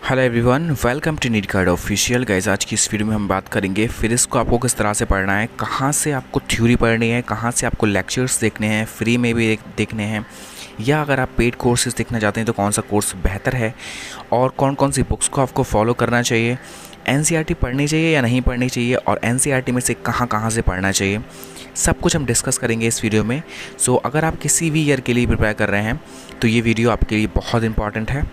Hello everyone, welcome to NEET guide official. Guys, आज की इस वीडियो में हम बात करेंगे फिजिक्स को आपको किस तरह से पढ़ना है, कहाँ से आपको थ्योरी पढ़नी है, कहाँ से आपको लेक्चर्स देखने हैं, फ्री में भी देखने हैं, या अगर आप पेड कोर्सेज देखना चाहते हैं तो कौन सा कोर्स बेहतर है, और कौन कौन सी बुक्स को आपको फॉलो करना चाहिए, एनसीईआरटी पढ़नी चाहिए या नहीं पढ़नी चाहिए, और एनसीईआरटी में से कहाँ कहाँ से पढ़ना चाहिए, सब कुछ हम डिस्कस करेंगे इस वीडियो में। सो अगर आप किसी भी ईयर के लिए प्रिपेयर कर रहे हैं तो ये वीडियो आपके लिए बहुत इंपॉर्टेंट है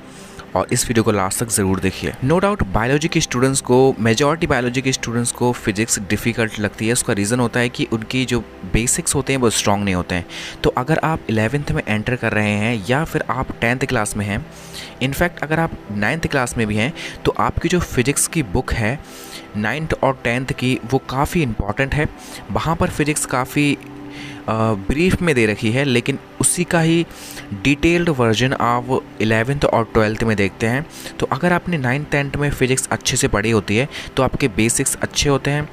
और इस वीडियो को लास्ट तक ज़रूर देखिए। नो डाउट बायोलॉजी के स्टूडेंट्स को, मेजॉरिटी बायोलॉजी के स्टूडेंट्स को फिजिक्स डिफ़िकल्ट लगती है। उसका रीज़न होता है कि उनकी जो बेसिक्स होते हैं वो स्ट्रॉन्ग नहीं होते हैं। तो अगर आप 11th में एंटर कर रहे हैं या फिर आप 10th क्लास में हैं, इनफैक्ट अगर आप 9th क्लास में भी हैं, तो आपकी जो फिज़िक्स की बुक है 9th और 10th की, वो काफ़ी इंपॉर्टेंट है। वहाँ पर फिज़िक्स काफ़ी ब्रीफ में दे रखी है, लेकिन उसी का ही डिटेल्ड वर्जन आप 11th और 12th में देखते हैं। तो अगर आपने 9th 10th में फ़िज़िक्स अच्छे से पढ़ी होती है तो आपके बेसिक्स अच्छे होते हैं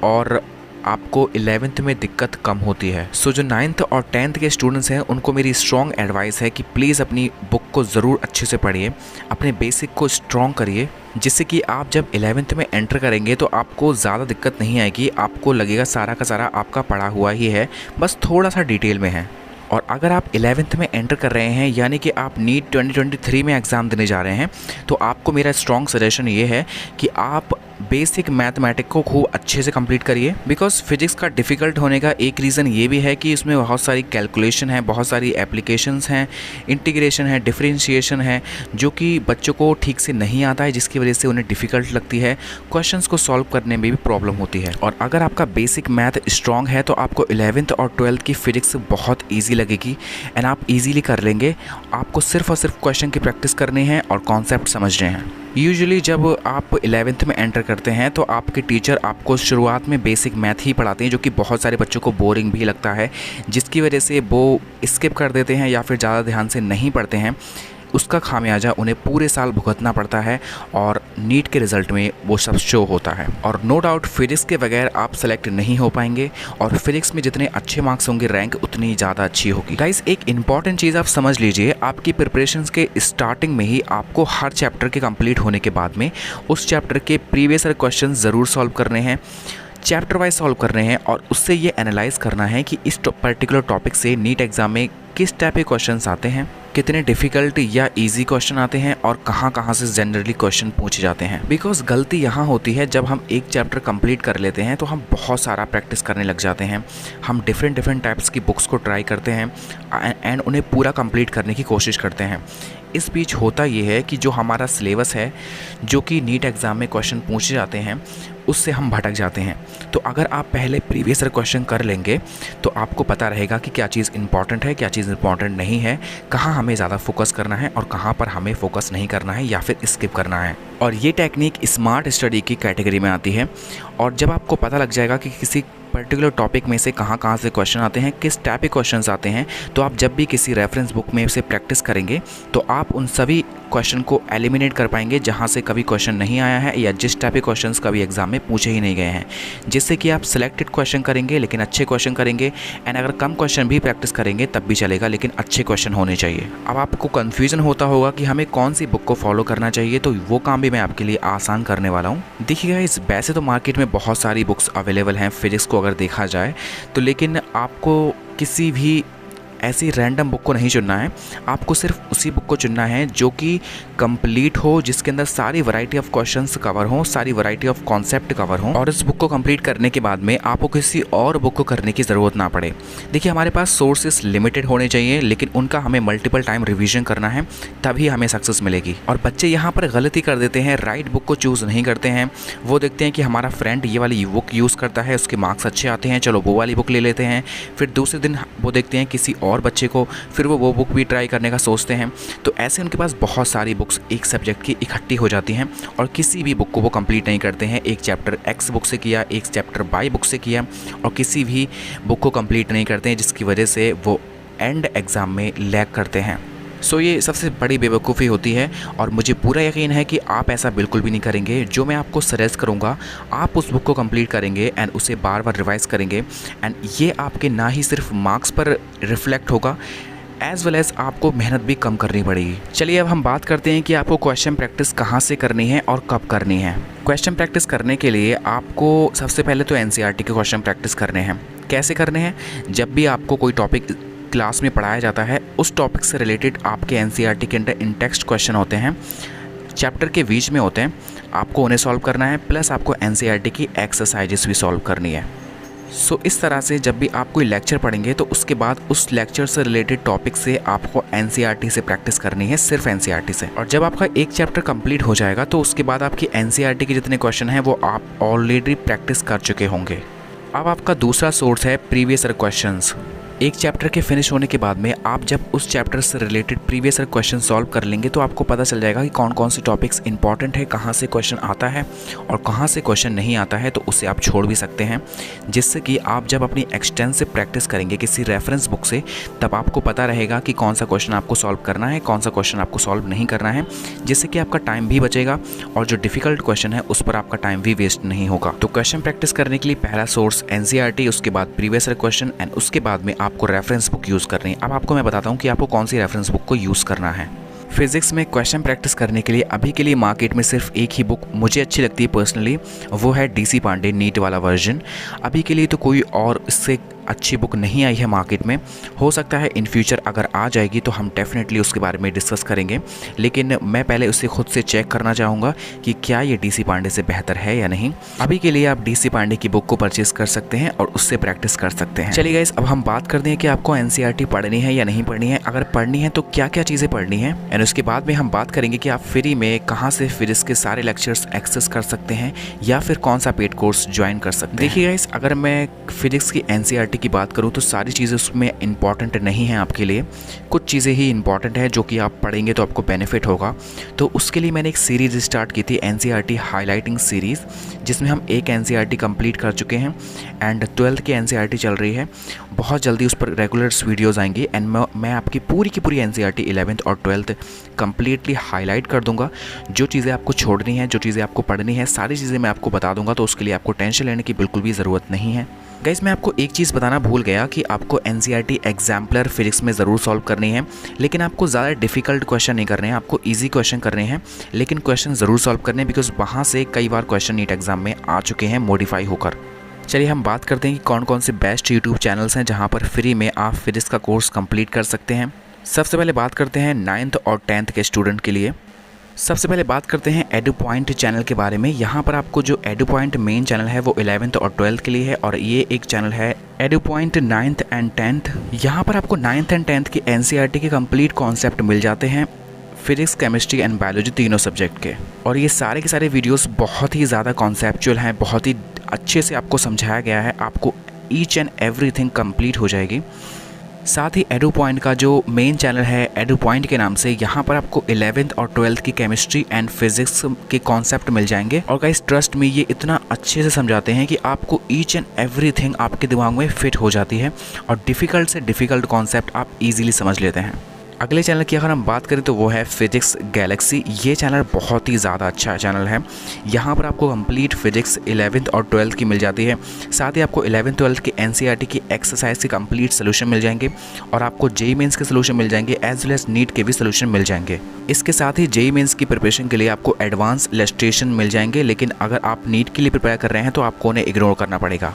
और आपको 11th में दिक्कत कम होती है। सो जो 9th और 10th के स्टूडेंट्स हैं उनको मेरी स्ट्रॉन्ग एडवाइस है कि प्लीज़ अपनी बुक को ज़रूर अच्छे से पढ़िए, अपने बेसिक को स्ट्रॉन्ग करिए, जिससे कि आप जब 11th में एंटर करेंगे तो आपको ज़्यादा दिक्कत नहीं आएगी। आपको लगेगा सारा का सारा आपका पढ़ा हुआ ही है, बस थोड़ा सा डिटेल में है। और अगर आप 11th में एंटर कर रहे हैं, यानी कि आप नीट 2023 में एग्ज़ाम देने जा रहे हैं, तो आपको मेरा स्ट्रॉन्ग सजेशन ये है कि आप बेसिक मैथमेटिक्स को खूब अच्छे से कंप्लीट करिए। बिकॉज फिजिक्स का डिफ़िकल्ट होने का एक रीज़न ये भी है कि इसमें बहुत सारी कैलकुलेशन है, बहुत सारी एप्लीकेशंस हैं, इंटीग्रेशन है, डिफरेंशिएशन है, जो कि बच्चों को ठीक से नहीं आता है, जिसकी वजह से उन्हें डिफ़िकल्ट लगती है। क्वेश्चंस को सॉल्व करने में भी प्रॉब्लम होती है। और अगर आपका बेसिक मैथ स्ट्रॉन्ग है तो आपको 11th और 12th की फिजिक्स बहुत ईजी लगेगी एंड आप इजीली कर लेंगे। आपको सिर्फ और सिर्फ क्वेश्चन की प्रैक्टिस करनी है और कॉन्सेप्ट समझने हैं। यूजुअली जब आप 11th में एंटर करते हैं तो आपके टीचर आपको शुरुआत में बेसिक मैथ ही पढ़ाते हैं, जो कि बहुत सारे बच्चों को बोरिंग भी लगता है, जिसकी वजह से वो स्किप कर देते हैं या फिर ज़्यादा ध्यान से नहीं पढ़ते हैं। उसका खामियाजा उन्हें पूरे साल भुगतना पड़ता है और नीट के रिज़ल्ट में वो सब शो होता है। और नो डाउट फिजिक्स के बगैर आप सेलेक्ट नहीं हो पाएंगे, और फिजिक्स में जितने अच्छे मार्क्स होंगे रैंक उतनी ज़्यादा अच्छी होगी। गाइस, एक इंपॉर्टेंट चीज़ आप समझ लीजिए, आपकी प्रिपरेशंस के स्टार्टिंग में ही आपको हर चैप्टर के कंप्लीट होने के बाद में उस चैप्टर के प्रीवियस क्वेश्चन ज़रूर सॉल्व करने हैं, चैप्टर वाइज सॉल्व कर रहे हैं, और उससे ये एनालाइज करना है कि इस पर्टिकुलर टॉपिक से नीट एग्ज़ाम में किस टाइप के क्वेश्चंस आते हैं, कितने डिफ़िकल्ट या इजी क्वेश्चन आते हैं, और कहाँ कहाँ से जनरली क्वेश्चन पूछे जाते हैं। बिकॉज गलती यहाँ होती है, जब हम एक चैप्टर कंप्लीट कर लेते हैं तो हम बहुत सारा प्रैक्टिस करने लग जाते हैं। हम डिफरेंट टाइप्स की बुक्स को ट्राई करते हैं एंड उन्हें पूरा कंप्लीट करने की कोशिश करते हैं। इस बीच होता ये है कि जो हमारा सिलेबस है, जो कि नीट एग्ज़ाम में क्वेश्चन पूछे जाते हैं, उससे हम भटक जाते हैं। तो अगर आप पहले प्रीवियस क्वेश्चन कर लेंगे तो आपको पता रहेगा कि क्या चीज़ इंपॉर्टेंट है, क्या चीज़ इंपॉर्टेंट नहीं है, कहाँ हमें ज़्यादा फोकस करना है और कहाँ पर हमें फोकस नहीं करना है या फिर स्किप करना है। और ये टेक्निक स्मार्ट स्टडी की कैटेगरी में आती है। और जब आपको पता लग जाएगा कि किसी पर्टिकुलर टॉपिक में से कहाँ कहाँ से क्वेश्चन आते हैं, किस टाइप के क्वेश्चंस आते हैं, तो आप जब भी किसी रेफरेंस बुक में से प्रैक्टिस करेंगे तो आप उन सभी क्वेश्चन को एलिमिनेट कर पाएंगे जहाँ से कभी क्वेश्चन नहीं आया है या जिस टाइप के क्वेश्चंस कभी एग्जाम में पूछे ही नहीं गए हैं, जिससे कि आप सिलेक्टेड क्वेश्चन करेंगे लेकिन अच्छे क्वेश्चन करेंगे। एंड अगर कम क्वेश्चन भी प्रैक्टिस करेंगे तब भी चलेगा, लेकिन अच्छे क्वेश्चन होने चाहिए। अब आपको कन्फ्यूजन होता होगा कि हमें कौन सी बुक को फॉलो करना चाहिए, तो वो काम भी मैं आपके लिए आसान करने वाला हूँ। देखिएगा, इस वैसे तो मार्केट में बहुत सारी बुक्स अवेलेबल हैं फिजिक्स को अगर देखा जाए तो, लेकिन आपको किसी भी ऐसी रैंडम बुक को नहीं चुनना है। आपको सिर्फ उसी बुक को चुनना है जो कि कंप्लीट हो, जिसके अंदर सारी वैरायटी ऑफ क्वेश्चंस कवर हो, सारी वैरायटी ऑफ कॉन्सेप्ट कवर हो, और इस बुक को कंप्लीट करने के बाद में आपको किसी और बुक को करने की ज़रूरत ना पड़े। देखिए, हमारे पास सोर्सेस लिमिटेड होने चाहिए, लेकिन उनका हमें मल्टीपल टाइम रिविजन करना है, तभी हमें सक्सेस मिलेगी। और बच्चे यहाँ पर गलती कर देते हैं, राइट बुक को चूज़ नहीं करते हैं। वो देखते हैं कि हमारा फ्रेंड ये वाली बुक यूज़ करता है, उसके मार्क्स अच्छे आते हैं, चलो वो वाली बुक ले लेते हैं। फिर दूसरे दिन वो देखते हैं किसी और बच्चे को, फिर वो बुक भी ट्राई करने का सोचते हैं। तो ऐसे उनके पास बहुत सारी बुक्स एक सब्जेक्ट की इकट्ठी हो जाती हैं और किसी भी बुक को वो कंप्लीट नहीं करते हैं। एक चैप्टर एक्स बुक से किया, एक चैप्टर वाई बुक से किया, और किसी भी बुक को कंप्लीट नहीं करते हैं, जिसकी वजह से वो एंड एग्ज़ाम में लैग करते हैं। सो ये सबसे बड़ी बेवकूफ़ी होती है, और मुझे पूरा यकीन है कि आप ऐसा बिल्कुल भी नहीं करेंगे। जो मैं आपको सजेस्ट करूँगा, आप उस बुक को कंप्लीट करेंगे एंड उसे बार बार रिवाइज़ करेंगे, एंड ये आपके ना ही सिर्फ मार्क्स पर रिफ्लेक्ट होगा, एज वेल एज आपको मेहनत भी कम करनी पड़ेगी। चलिए अब हम बात करते हैं कि आपको क्वेश्चन प्रैक्टिस कहाँ से करनी है और कब करनी है। क्वेश्चन प्रैक्टिस करने के लिए आपको सबसे पहले तो एनसीईआरटी के क्वेश्चन प्रैक्टिस करने हैं। कैसे करने हैं? जब भी आपको कोई टॉपिक क्लास में पढ़ाया जाता है, उस टॉपिक से रिलेटेड आपके एनसीईआरटी के अंदर इन टेक्स्ट क्वेश्चन होते हैं, चैप्टर के बीच में होते हैं, आपको उन्हें सॉल्व करना है, प्लस आपको एनसीईआरटी की एक्सरसाइजेस भी सॉल्व करनी है। सो इस तरह से जब भी आप कोई लेक्चर पढ़ेंगे तो उसके बाद उस लेक्चर से रिलेटेड टॉपिक से आपको एनसीईआरटी से प्रैक्टिस करनी है, सिर्फ एनसीईआरटी से। और जब आपका एक चैप्टर कंप्लीट हो जाएगा तो उसके बाद आपकी एनसीईआरटी के जितने क्वेश्चन हैं वो आप ऑलरेडी प्रैक्टिस कर चुके होंगे। अब आपका दूसरा सोर्स है प्रीवियस ईयर क्वेश्चंस। एक चैप्टर के फिनिश होने के बाद में आप जब उस चैप्टर से related previous year question solve कर लेंगे तो आपको पता चल जाएगा कि कौन कौन से टॉपिक्स इंपॉर्टेंट है, कहाँ से क्वेश्चन आता है और कहाँ से क्वेश्चन नहीं आता है, तो उसे आप छोड़ भी सकते हैं। जिससे कि आप जब अपनी एक्सटेंसिव प्रैक्टिस करेंगे किसी रेफरेंस बुक से, तब आपको पता रहेगा कि कौन सा क्वेश्चन आपको सॉल्व करना है, कौन सा क्वेश्चन आपको सॉल्व नहीं करना है, जिससे कि आपका टाइम भी बचेगा और जो डिफिकल्ट क्वेश्चन है उस पर आपका टाइम भी वेस्ट नहीं होगा। तो क्वेश्चन प्रैक्टिस करने के लिए पहला सोर्स एनसीईआरटी, उसके बाद प्रीवियस ईयर क्वेश्चन एंड उसके बाद में आपको रेफरेंस बुक यूज़ करनी है। अब आपको मैं बताता हूँ कि आपको कौन सी रेफरेंस बुक को यूज़ करना है। फिजिक्स में क्वेश्चन प्रैक्टिस करने के लिए अभी के लिए मार्केट में सिर्फ एक ही बुक मुझे अच्छी लगती है पर्सनली, वो है डीसी पांडे नीट वाला वर्जन। अभी के लिए तो कोई और इससे अच्छी बुक नहीं आई है मार्केट में। हो सकता है इन फ्यूचर अगर आ जाएगी तो हम डेफिनेटली उसके बारे में डिस्कस करेंगे, लेकिन मैं पहले उसे खुद से चेक करना चाहूँगा कि क्या ये डीसी पांडे से बेहतर है या नहीं। अभी के लिए आप डीसी पांडे की बुक को परचेज कर सकते हैं और उससे प्रैक्टिस कर सकते हैं। चलिए गाइस, अब हम बात करते हैं कि आपको एनसीईआरटी पढ़नी है या नहीं पढ़नी है। अगर पढ़नी है तो क्या क्या चीज़ें पढ़नी है, एंड उसके बाद में हम बात करेंगे कि आप फ्री में कहाँ से फिजिक्स के सारे लेक्चर्स एक्सेस कर सकते हैं या फिर कौन सा पेड कोर्स ज्वाइन कर सकते हैं। देखिए गाइस, अगर मैं फिजिक्स की एनसीईआरटी की बात करूं तो सारी चीज़ें उसमें इंपॉर्टेंट नहीं हैं आपके लिए। कुछ चीज़ें ही इंपॉर्टेंट है जो कि आप पढ़ेंगे तो आपको बेनिफिट होगा। तो उसके लिए मैंने एक सीरीज़ स्टार्ट की थी, एनसीईआरटी हाईलाइटिंग सीरीज़, जिसमें हम एक एनसीईआरटी कंप्लीट कर चुके हैं एंड 12th की एनसीईआरटी चल रही है। बहुत जल्दी उस पर रेगुलर्स वीडियोज़ आएंगी एंड मैं आपकी पूरी की पूरी एनसीईआरटी 11th और 12th कंप्लीटली हाईलाइट कर दूंगा। जो चीज़ें आपको छोड़नी है, जो चीज़ें आपको पढ़नी है, सारी चीज़ें मैं आपको बता दूंगा। तो उसके लिए आपको टेंशन लेने की बिल्कुल भी ज़रूरत नहीं है। गाइस, मैं आपको एक चीज़ बताना भूल गया कि आपको एनसीईआरटी एग्जाम्पलर फिजिक्स में ज़रूर सॉल्व करनी है, लेकिन आपको ज़्यादा डिफिकल्ट क्वेश्चन नहीं करने हैं, आपको इजी क्वेश्चन करने हैं, लेकिन क्वेश्चन ज़रूर सॉल्व करने हैं बिकॉज वहाँ से कई बार क्वेश्चन नीट एग्जाम में आ चुके हैं मॉडिफाई होकर। चलिए हम बात करते हैं कि कौन कौन से बेस्ट यूट्यूब चैनल्स हैं जहाँ पर फ्री में आप फिजिक्स का कोर्स कंप्लीट कर सकते हैं। सबसे पहले बात करते हैं 9th और 10th के स्टूडेंट के लिए। सबसे पहले बात करते हैं एडू पॉइंट चैनल के बारे में। यहाँ पर आपको जो एडू पॉइंट मेन चैनल है वो 11th और 12th के लिए है, और ये एक चैनल है edu point 9th and 10th। यहाँ पर आपको 9th एंड 10th की एनसीईआरटी के कंप्लीट कॉन्सेप्ट मिल जाते हैं, फिजिक्स, केमिस्ट्री एंड बायोलॉजी तीनों सब्जेक्ट के। और ये सारे के सारे वीडियोस बहुत ही ज़्यादा कॉन्सेप्चुअल हैं, बहुत ही अच्छे से आपको समझाया गया है, आपको ईच एंड एवरीथिंग कंप्लीट हो जाएगी। साथ ही एडू पॉइंट का जो मेन चैनल है एडू पॉइंट के नाम से, यहाँ पर आपको 11th और 12th की केमिस्ट्री एंड फिजिक्स के कॉन्सेप्ट मिल जाएंगे। और गाइस ट्रस्ट में ये इतना अच्छे से समझाते हैं कि आपको ईच एंड एवरीथिंग आपके दिमाग में फिट हो जाती है और डिफ़िकल्ट से डिफ़िकल्ट कॉन्सेप्ट आप इजीली समझ लेते हैं। अगले चैनल की अगर हम बात करें तो वो है फिजिक्स गैलेक्सी। ये चैनल बहुत ही ज़्यादा अच्छा चैनल है। यहाँ पर आपको कंप्लीट फिजिक्स 11th और 12th की मिल जाती है। साथ ही आपको 11th 12th की एनसीईआरटी की एक्सरसाइज के कंप्लीट सोल्यूशन मिल जाएंगे और आपको जेईई मेंस के सोल्यूशन मिल जाएंगे एज वेल एज नीट के भी सोल्यूशन मिल जाएंगे। इसके साथ ही जेईई मेंस की प्रिपरेशन के लिए आपको एडवांस इलस्ट्रेशन मिल जाएंगे, लेकिन अगर आप नीट के लिए प्रिपेयर कर रहे हैं तो आपको उन्हें इग्नोर करना पड़ेगा।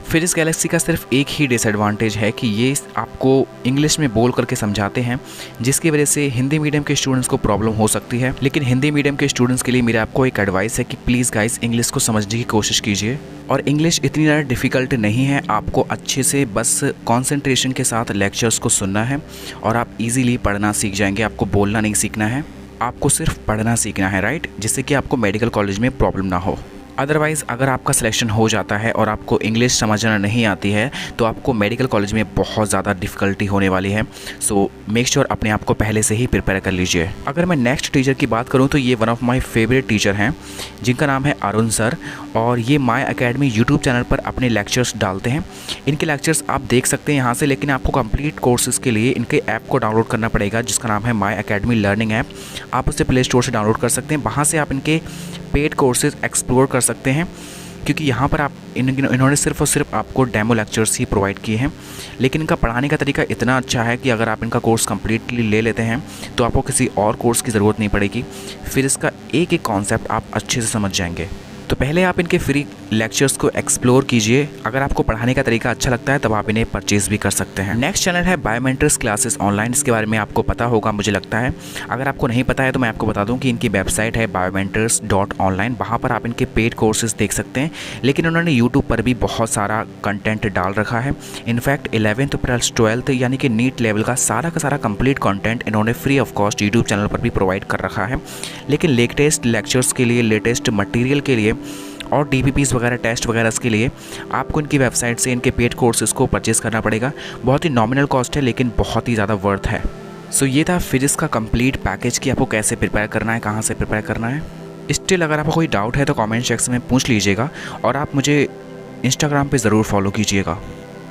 फिजिक्स गैलेक्सी का सिर्फ एक ही डिसएडवांटेज है कि ये आपको इंग्लिश में बोल करके समझाते हैं, जिसकी वजह से हिंदी मीडियम के स्टूडेंट्स को प्रॉब्लम हो सकती है। लेकिन हिंदी मीडियम के स्टूडेंट्स के लिए मेरा आपको एक एडवाइस है कि प्लीज़ गाइस इंग्लिश को समझने की कोशिश कीजिए। और इंग्लिश इतनी ज़्यादा डिफ़िकल्ट नहीं है, आपको अच्छे से बस कॉन्सेंट्रेशन के साथ लेक्चर्स को सुनना है और आप ईजीली पढ़ना सीख जाएंगे। आपको बोलना नहीं सीखना है, आपको सिर्फ पढ़ना सीखना है, राइट, जिससे कि आपको मेडिकल कॉलेज में प्रॉब्लम ना हो। अदरवाइज़ अगर आपका सिलेक्शन हो जाता है और आपको इंग्लिश समझना नहीं आती है तो आपको मेडिकल कॉलेज में बहुत ज़्यादा डिफ़िकल्टी होने वाली है। सो मेक श्योर अपने आप को पहले से ही प्रिपेयर कर लीजिए। अगर मैं नेक्स्ट टीचर की बात करूं तो ये one of my favourite teacher हैं, जिनका नाम है अरुण सर, और ये माय एकेडमी यूट्यूब चैनल पर अपने लेक्चर्स डालते हैं। इनके लेक्चर्स आप देख सकते हैं यहाँ से, लेकिन आपको कंप्लीट कोर्सेज़ के लिए इनके ऐप को डाउनलोड करना पड़ेगा, जिसका नाम है माय एकेडमी लर्निंग ऐप। आप उसे प्ले स्टोर से डाउनलोड कर सकते हैं, वहाँ से आप इनके पेड कोर्सेज एक्सप्लोर कर सकते हैं क्योंकि यहाँ पर आप इन्होंने सिर्फ और सिर्फ आपको डेमो लेक्चर्स ही प्रोवाइड किए हैं, लेकिन इनका पढ़ाने का तरीका इतना अच्छा है कि अगर आप इनका कोर्स कम्प्लीटली ले लेते हैं तो आपको किसी और कोर्स की ज़रूरत नहीं पड़ेगी। फिर इसका एक एक कॉन्सेप्ट आप अच्छे से समझ जाएंगे। तो पहले आप इनके फ्री लेक्चर्स को एक्सप्लोर कीजिए। अगर आपको पढ़ाने का तरीका अच्छा लगता है तब आप इन्हें परचेज़ भी कर सकते हैं। नेक्स्ट चैनल है बायोमेंटर्स क्लासेस ऑनलाइन। इसके बारे में आपको पता होगा मुझे लगता है। अगर आपको नहीं पता है तो मैं आपको बता दूं कि इनकी वेबसाइट है biomentors.online। वहाँ पर आप इनके पेड कोर्सेज देख सकते हैं, लेकिन उन्होंने यूट्यूब पर भी बहुत सारा कंटेंट डाल रखा है। इनफैक्ट 11th प्लस 12th यानी कि नीट लेवल का सारा कंप्लीट कंटेंट इन्होंने free of cost YouTube channel पर भी प्रोवाइड कर रखा है। लेकिन लेटेस्ट लेक्चर्स के लिए, लेटेस्ट मटेरियल के लिए और DPPs वगैरह टेस्ट वगैरह के लिए आपको इनकी वेबसाइट से इनके पेड कोर्सेज़ को परचेज़ करना पड़ेगा। बहुत ही नॉमिनल कॉस्ट है लेकिन बहुत ही ज़्यादा वर्थ है। सो ये था फिर इसका कंप्लीट पैकेज कि आपको कैसे प्रिपेयर करना है, कहाँ से प्रिपेयर करना है। स्टिल अगर आपको कोई डाउट है तो कमेंट सेक्शन में पूछ लीजिएगा और आप मुझे इंस्टाग्राम पे ज़रूर फॉलो कीजिएगा।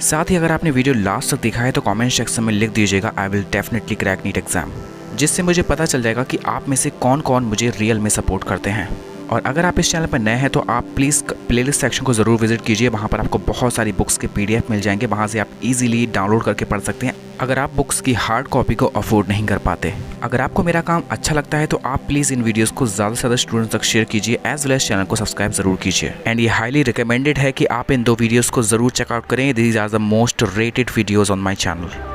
साथ ही अगर आपने वीडियो लास्ट तक देखा है तो कमेंट सेक्शन में लिख दीजिएगा I will definitely crack NEET exam, जिससे मुझे पता चल जाएगा कि आप में से कौन कौन मुझे रियल में सपोर्ट करते हैं। और अगर आप इस चैनल पर नए हैं तो आप प्लीज़ प्लेलिस्ट सेक्शन को ज़रूर विजिट कीजिए। वहाँ पर आपको बहुत सारी बुक्स के PDF मिल जाएंगे। वहाँ से आप इजीली डाउनलोड करके पढ़ सकते हैं अगर आप बुक्स की हार्ड कॉपी को अफोर्ड नहीं कर पाते। अगर आपको मेरा काम अच्छा लगता है तो आप प्लीज़ इन वीडियोज़ को ज़्यादा से ज़्यादा स्टूडेंट्स तक शेयर कीजिए, एज वेल एज चैनल को सब्सक्राइब ज़रूर कीजिए। एंड ये हाईली रिकमेंडेड है कि आप इन 2 वीडियोज़ को ज़रूर चेकआउट करें। These are the most rated videos on my channel.